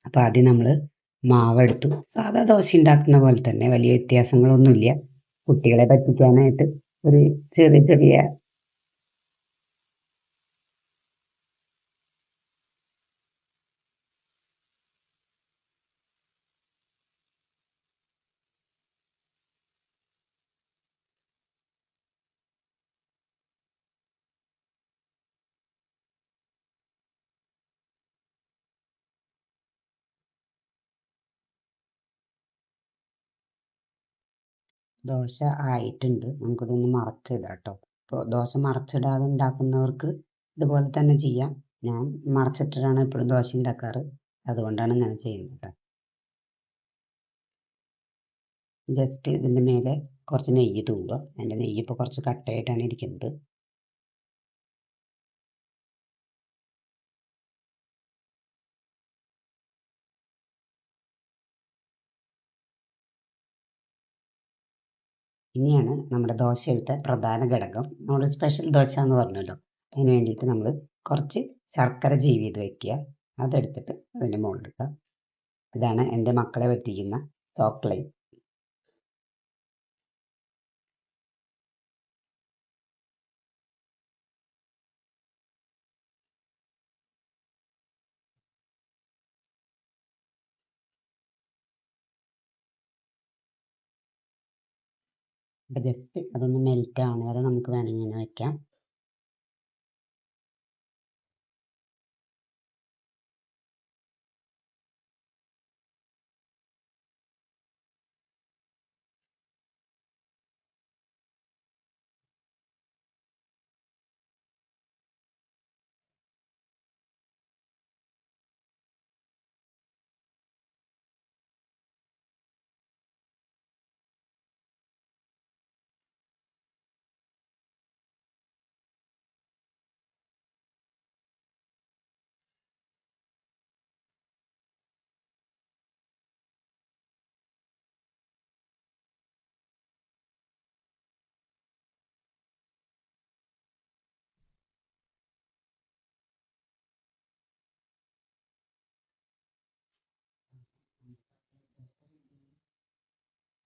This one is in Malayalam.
അപ്പോൾ ആദ്യം നമ്മൾ മാവെടുത്തു. സാധാ ദോശ ഉണ്ടാക്കുന്ന പോലെ തന്നെ, വലിയ വ്യത്യാസങ്ങളൊന്നുമില്ല. കുട്ടികളെ പറ്റിക്കാനായിട്ട് ഒരു ചെറിയ ചെറിയ ദോശ ആയിട്ടുണ്ട്. നമുക്കിതൊന്ന് മറച്ചിടാം കേട്ടോ. ഇപ്പോൾ ദോശ മറച്ചിടാതെ ഉണ്ടാക്കുന്നവർക്ക് ഇതുപോലെ തന്നെ ചെയ്യാം. ഞാൻ മറച്ചിട്ടിട്ടാണ് എപ്പോഴും ദോശ ഉണ്ടാക്കാറ്. അതുകൊണ്ടാണ് ഇങ്ങനെ ചെയ്യുന്നത് കേട്ടോ. ജസ്റ്റ് ഇതിൻ്റെ മേലെ കുറച്ച് നെയ്യ് തൂവുക. എൻ്റെ നെയ്യ് ഇപ്പോൾ കുറച്ച് കട്ടയായിട്ടാണ് ഇരിക്കുന്നത്. ഇനിയാണ് നമ്മുടെ ദോശയിലത്തെ പ്രധാന ഘടകം. നമ്മൾ സ്പെഷ്യൽ ദോശ എന്ന് പറഞ്ഞല്ലോ. അതിന് വേണ്ടിയിട്ട് നമ്മൾ കുറച്ച് ശർക്കര ചീവിയത് വെക്കുക. അതെടുത്തിട്ട് അതിൻ്റെ മുകളിലിടുക. ഇതാണ് എൻ്റെ മക്കളെ പറ്റിക്കുന്ന ചോക്ലേറ്റ്. അപ്പോൾ ജസ്റ്റ് അതൊന്ന് മെൽറ്റ് ആവുന്ന വരെ നമുക്ക് വേണമെങ്കിൽ ഇങ്ങനെ വയ്ക്കാം.